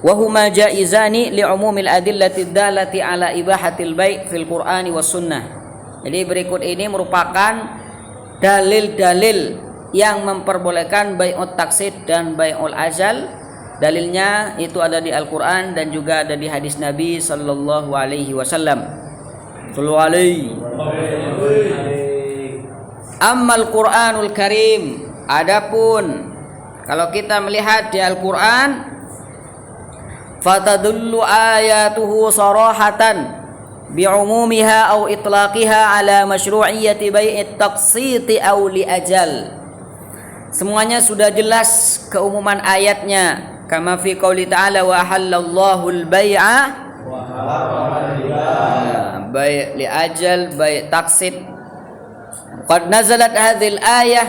wa huma jaizani li umumil adillati dallati ala ibahatil bai' fil Qur'ani was sunnah. Jadi berikut ini merupakan dalil-dalil yang memperbolehkan bai'ut taqsid dan bai'ul ajal. Dalilnya itu ada di Al-Qur'an dan juga ada di hadis Nabi sallallahu alaihi wasallam. Sallu alaihi. Ammal Qur'anul Karim, adapun kalau kita melihat di Al-Qur'an, fatadullu ayatuhu sarahatan bi'umumiha aw itlaqiha ala masyru'iyyati bai'it taqsiti aw li ajal. Semuanya sudah jelas keumuman ayatnya, kama fi qouli ta'ala wa halallahu al-bai'a bai' li ajal bai' taqsid. Qad nazalat hadhihi al-ayah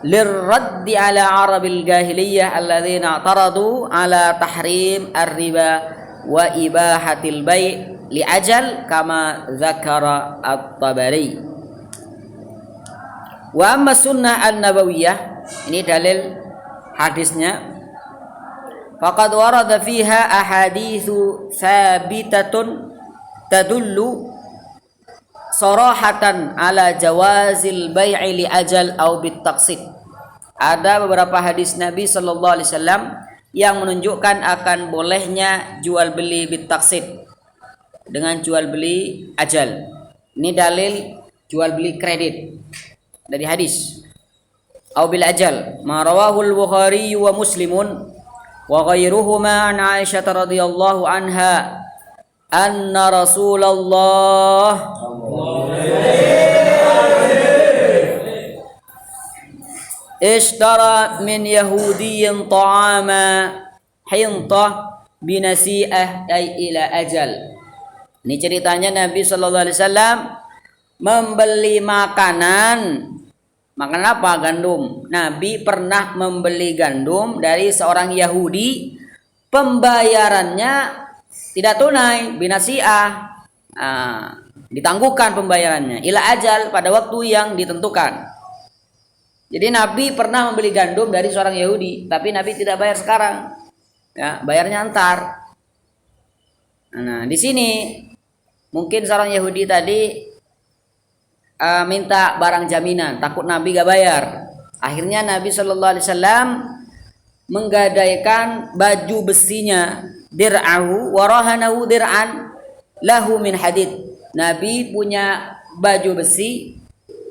lirraddi ala arabil jahiliyah alladzina i'taradu ala tahrim ar-riba wa ibahatil bai' li ajal kama dzakara at-Tabari. Wa amma sunnah an-nabawiyah, ini dalil hadisnya, faqad warada fiha ahaditsu tsabitatun tadullu sarahatan ala jawazil bai'i li ajal aw bit taqsid. Ada beberapa hadis Nabi sallallahu alaihi wasallam yang menunjukkan akan bolehnya jual beli bit taqsid, dengan jual beli ajal. Ini dalil jual beli kredit dari hadis. Aw bil ajal ma rawahu al-Bukhari wa Muslimun wa ghairuhuma an Aisyah radhiyallahu anha anna Rasulullah ishtara min yahudiyyin ta'ama hintah binasi'ah ay ila ajal. Ini ceritanya Nabi sallallahu alaihi wasallam membeli makanan apa? Gandum. Nabi pernah membeli gandum dari seorang Yahudi, pembayarannya tidak tunai, binasi'ah, ditangguhkan pembayarannya ila ajal, pada waktu yang ditentukan. Jadi Nabi pernah membeli gandum dari seorang Yahudi, tapi Nabi tidak bayar sekarang, ya, bayarnya antar. Nah, di sini mungkin seorang Yahudi tadi minta barang jaminan, takut Nabi gak bayar. Akhirnya Nabi Shallallahu Alaihi Wasallam menggadaikan baju besinya, dir'ahu warahanahu dir'an lahu min hadid. Nabi punya baju besi,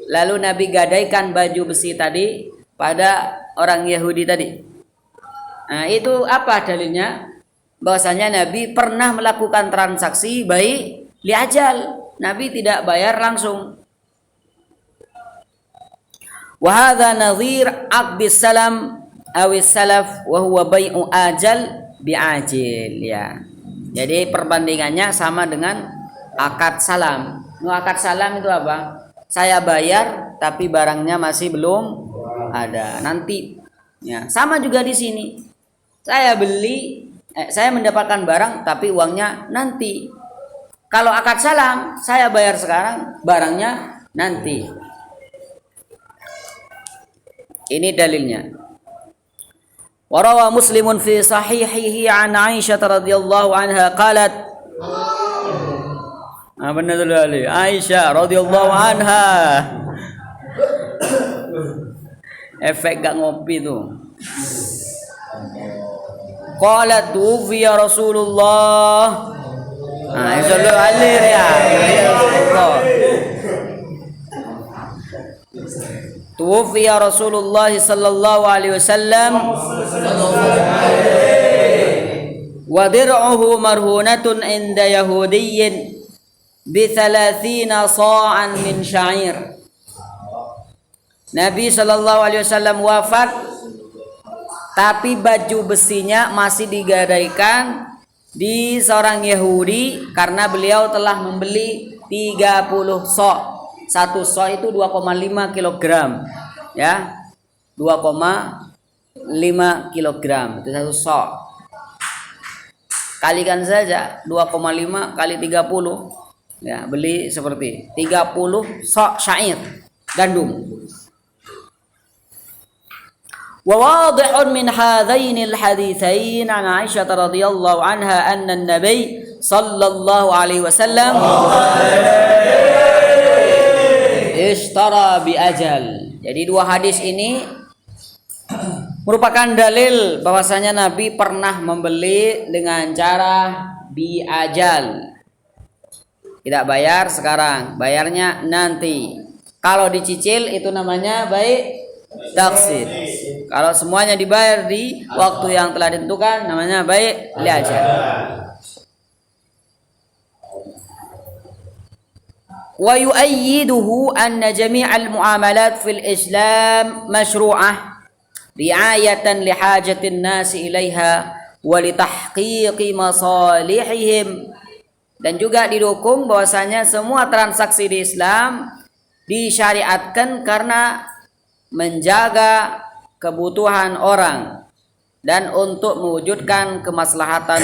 lalu Nabi gadaikan baju besi tadi pada orang Yahudi tadi. Nah, itu apa dalilnya? Bahwasanya Nabi pernah melakukan transaksi bai' li ajal. Nabi tidak bayar langsung. Wa hadza nadhir aqdis salam awis salaf wa huwa bai'u ajal bi'ajil, ya. Jadi perbandingannya sama dengan akad salam. Akad salam itu apa? Saya bayar tapi barangnya masih belum ada, nanti. Ya, sama juga di sini. Saya mendapatkan barang tapi uangnya nanti. Kalau akad salam, saya bayar sekarang, barangnya nanti. Ini dalilnya. Warawa Muslimun fi sahihihi an Aisyah radhiyallahu anha qalat. Benar sekali. Aisyah radhiyallahu anha. Efek gak ngopi tuh. Qalat tufiya Rasulullah. Sallallahu alaihi ya. Tufiya Rasulullah sallallahu alaihi wasallam wa dir'uhu marhunatun inda yahudiyyin bi 30 sa'an min sya'ir. Nabi sallallahu alaihi wasallam wafat, tapi baju besinya masih digadaikan di seorang Yahudi karena beliau telah membeli 30 sa'. Satu sa' itu 2,5 kilogram, ya, 2,5 kilogram itu satu sa'. Kalikan saja 2,5 kali 30, ya, beli seperti 30 sa' syair gandum. وواضح من هذين الحديثين عن عائشة رضي الله عنها أن النبي صلى الله عليه وسلم ishtara bi ajal. Jadi dua hadis ini merupakan dalil bahwasanya Nabi pernah membeli dengan cara bi ajal. Tidak bayar sekarang, bayarnya nanti. Kalau dicicil itu namanya baik taksir. Kalau semuanya dibayar di waktu yang telah ditentukan namanya baik li ajal. Wa yu'ayyiduhu anna jami'al muamalat fil Islam masyru'ah ri'ayatan li hajatin nasi ilaiha wa li tahqiqi masalihihim. Dan juga didukung bahwasanya semua transaksi di Islam disyariatkan karena menjaga kebutuhan orang dan untuk mewujudkan kemaslahatan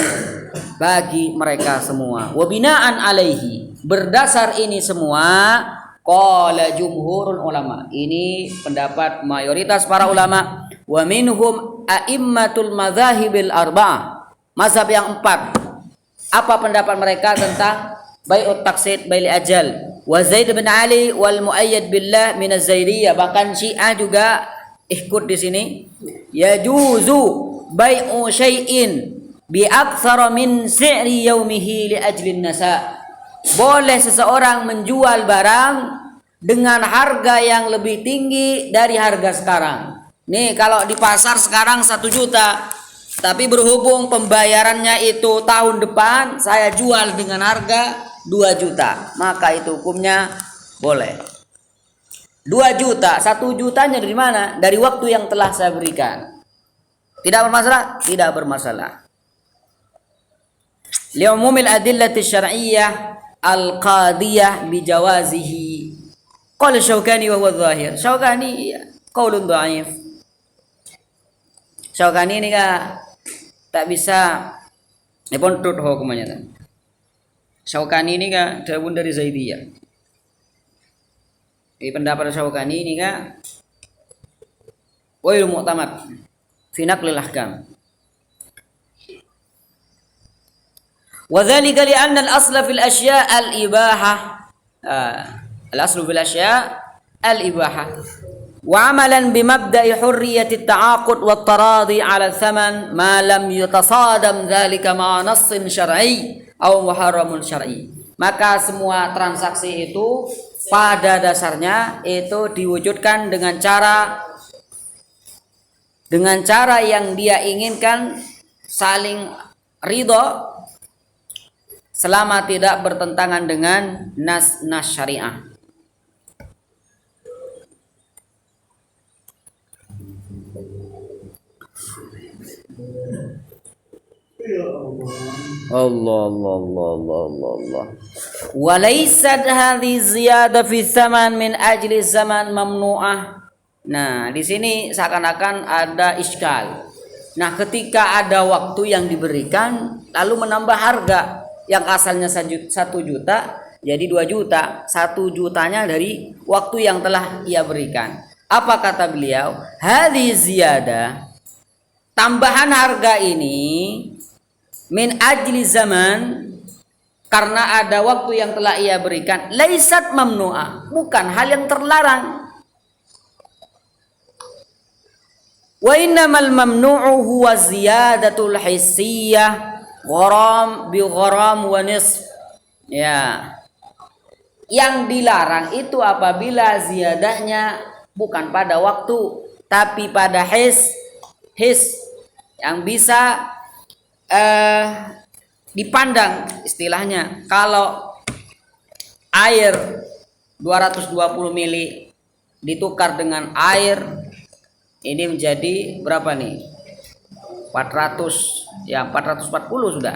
bagi mereka semua. Wa binaan alaihi, berdasar ini semua, qala jumhurul ulama, ini pendapat mayoritas para ulama, wa minhum a'immatul madzahibil arba'ah, mazhab yang 4. Apa pendapat mereka tentang bai'ut taqsid bail ajal? Wa Zaid bin Ali wal muayyad billah min az-Zaidiyah, bahkan Syiah juga ikut di sini. Yajuzu bai'u syai'in bi aktsara min si'ri yaumihi li ajli nasa. Boleh seseorang menjual barang dengan harga yang lebih tinggi dari harga sekarang. Nih kalau di pasar sekarang 1 juta, tapi berhubung pembayarannya itu tahun depan, saya jual dengan harga 2 juta. Maka itu hukumnya boleh. 2 juta, 1 jutanya dari mana? Dari waktu yang telah saya berikan. Tidak bermasalah? Tidak bermasalah. Li'umumil adillati syar'iyyah al-qadiyah bijawazihi. Qala Syaukani wa huwa dhahir. Syaukani qaulun dhaif. Syaukani ini tak bisa dipontut hukumnya. Syaukani ini daun dari Zaidiyah. Ini pendapat Syaukani ini wail mu'tamad fi naqlil ahkam. Wa dzalika li anna al-asla fil asya' al-ibahah. Al-aslu fil asya' al-ibahah. Wa amalan bimabda'i hurriyati at-ta'aqud wa at-taradi 'ala thaman ma lam yutasadam dzalika ma'a nassin syar'i aw muharramun syar'i. Maka semua transaksi itu pada dasarnya itu diwujudkan dengan cara yang dia inginkan, saling ridho selama tidak bertentangan dengan nas syariah. Allah. Walaysat hadhihi ziyadah fi tsaman min ajli zaman mamnu'ah. Nah, di sini seakan-akan ada iskal. Nah, ketika ada waktu yang diberikan lalu menambah harga yang asalnya 1 juta jadi 2 juta, 1 jutanya dari waktu yang telah ia berikan. Apa kata beliau? Hadhihi ziyadah, tambahan harga ini min ajli zaman, karena ada waktu yang telah ia berikan, laisat mamnu'ah, bukan hal yang terlarang. Wa innamal mamnu'u huwa ziyadatul hissiyah gharam bi gharam wa nisf. Ya. Yang dilarang itu apabila ziyadahnya bukan pada waktu tapi pada his yang bisa dipandang. Istilahnya kalau air 220 mili ditukar dengan air ini menjadi berapa nih? 400 ya, 440 sudah.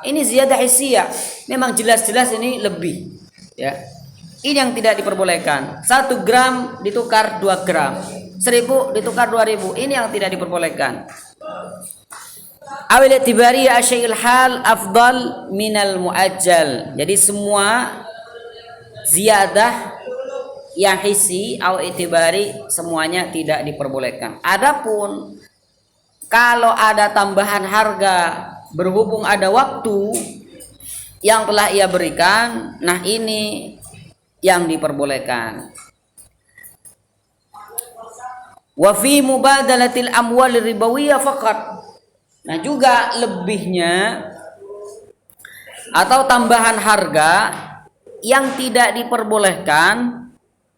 Ini ziyadah hissiyah, memang jelas-jelas ini lebih ya. Ini yang tidak diperbolehkan. 1 gram ditukar 2 gram, 1000 ditukar 2000, ini yang tidak diperbolehkan. Awil i'tibari asy'il hal afdal minal muajjal. Jadi semua ziyadah yang hissi au itibari semuanya tidak diperbolehkan. Adapun kalau ada tambahan harga berhubung ada waktu yang telah ia berikan, nah ini yang diperbolehkan. Wa fi mubadalatil amwal ribawiyah faqat. Nah juga lebihnya atau tambahan harga yang tidak diperbolehkan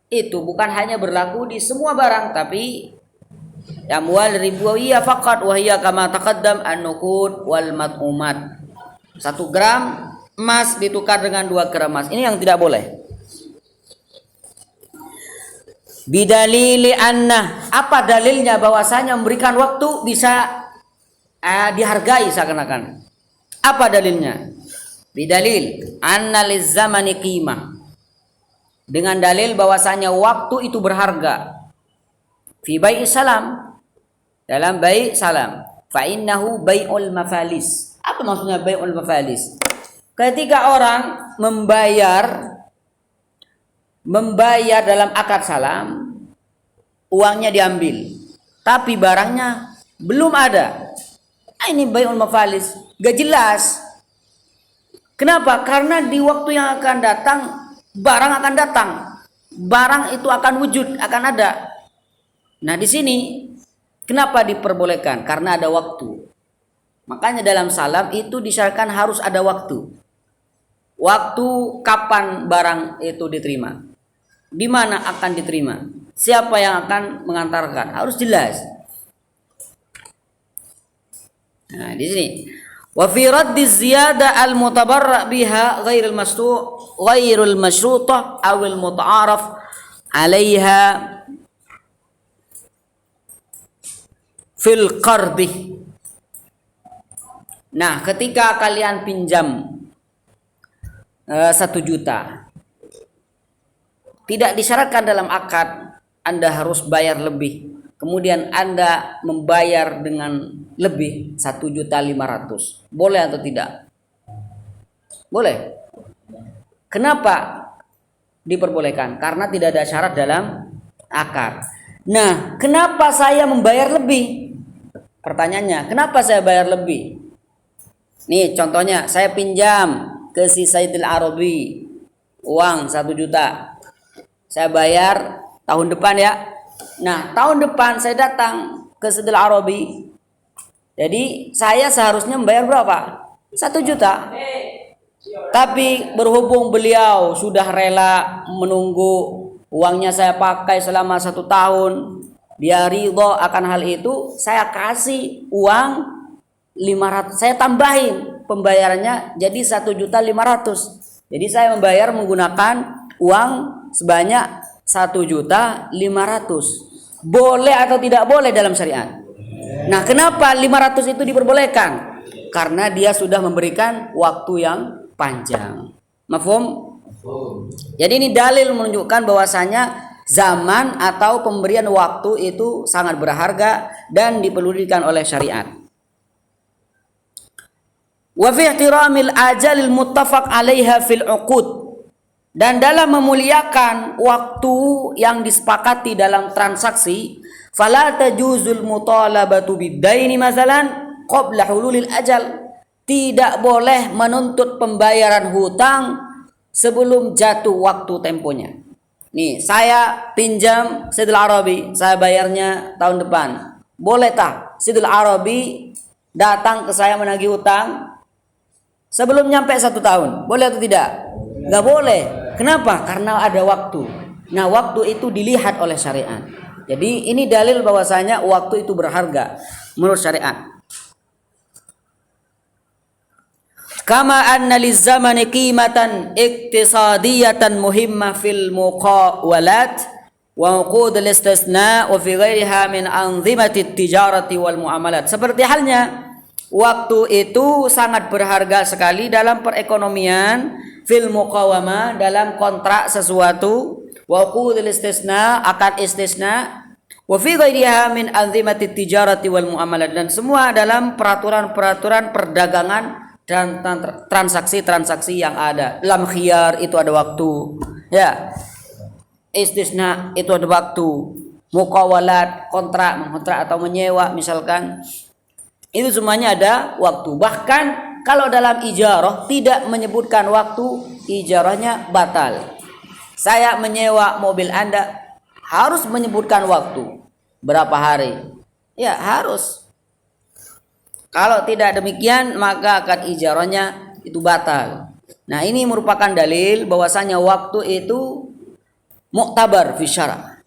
itu bukan hanya berlaku di semua barang, tapi amwal ribawiyah faqat wa hiya kama taqaddam an-nuqud wal mat'umat. 1 gram emas ditukar dengan 2 gram emas. Ini yang tidak boleh. Bidalili anna, apa dalilnya bahwasanya memberikan waktu bisa dihargai seakan-akan. Apa dalilnya? Bidalil anna lizzamani qimah. Dengan dalil bahwasanya waktu itu berharga. Fi bai'i salam, dalam bai' salam. Fa innahu bai'ul mafalis. Apa maksudnya bai'ul mafalis? Ketika orang membayar dalam akad salam, uangnya diambil, tapi barangnya belum ada. Ini bai'ul mafalis, gak jelas. Kenapa? Karena di waktu yang akan datang, barang akan datang, barang itu akan wujud, akan ada. Nah di sini kenapa diperbolehkan? Karena ada waktu. Makanya dalam salam itu disyaratkan harus ada waktu. Waktu kapan barang itu diterima, di mana akan diterima, siapa yang akan mengantarkan, harus jelas. Nah, di sini wa fi raddi ziyada al mutabarra biha ghairul masyrutah aw al muta'araf 'alaiha fil qardi. Nah, ketika kalian pinjam 1 juta, tidak disyaratkan dalam akad Anda harus bayar lebih, kemudian Anda membayar dengan lebih 1.500.000, boleh atau tidak? Boleh. Kenapa diperbolehkan? Karena tidak ada syarat dalam akad. Nah, kenapa saya membayar lebih? Pertanyaannya, kenapa saya bayar lebih? Nih contohnya, saya pinjam ke si Saidil Arabi uang 1 juta, saya bayar tahun depan ya. Nah tahun depan saya datang ke Saidil Arabi, jadi saya seharusnya membayar berapa? 1 juta. Tapi berhubung beliau sudah rela menunggu uangnya saya pakai selama 1 tahun, dia ridho akan hal itu, saya kasih uang 500, saya tambahin pembayarannya jadi 1.500.000. Jadi saya membayar menggunakan uang sebanyak 1.500.000. Boleh atau tidak boleh dalam syariat? Nah, kenapa 500 itu diperbolehkan? Karena dia sudah memberikan waktu yang panjang. Mafhum? Jadi ini dalil menunjukkan bahwasanya zaman atau pemberian waktu itu sangat berharga dan diperlukan oleh syariat. Wa fi ihtiramil ajalil muttafaq 'alaiha fil 'uqud, dan dalam memuliakan waktu yang disepakati dalam transaksi, fala tajuzul mutalabatu bid-daini masalan qabla hululil ajal. Tidak boleh menuntut pembayaran hutang sebelum jatuh waktu temponya. Nih, saya pinjam Saidil Arabi, saya bayarnya tahun depan. Boleh tak Saidil Arabi datang ke saya menagih hutang sebelum nyampe 1 tahun? Boleh atau tidak? Gak boleh. Kenapa? Karena ada waktu. Nah, waktu itu dilihat oleh syariat. Jadi ini dalil bahwasanya waktu itu berharga menurut syariat. Kama anna lizzamani qimatan iktisadiyatan muhimmah fil muqawalat wa uqud al-istisna wa fi ghairiha min anzimati at-tijarati wal muamalat. Seperti halnya waktu itu sangat berharga sekali dalam perekonomian, fil muqawamah, dalam kontrak sesuatu, wa uqudul istisna, akad istisna, wa fi ghairiha min anzimati tijarati wal muamalat, dan semua dalam peraturan-peraturan perdagangan dan transaksi-transaksi yang ada. Dalam khiyar itu ada waktu. Ya. istisna itu ada waktu. Muqawalat, kontrak, mengontrak atau menyewa misalkan, itu semuanya ada waktu. Bahkan kalau dalam ijarah tidak menyebutkan waktu, ijarahnya batal. Saya menyewa mobil Anda, harus menyebutkan waktu berapa hari. Ya harus. Kalau tidak demikian maka akan ijarahnya itu batal. Nah ini merupakan dalil bahwasanya waktu itu muktabar fi syara'.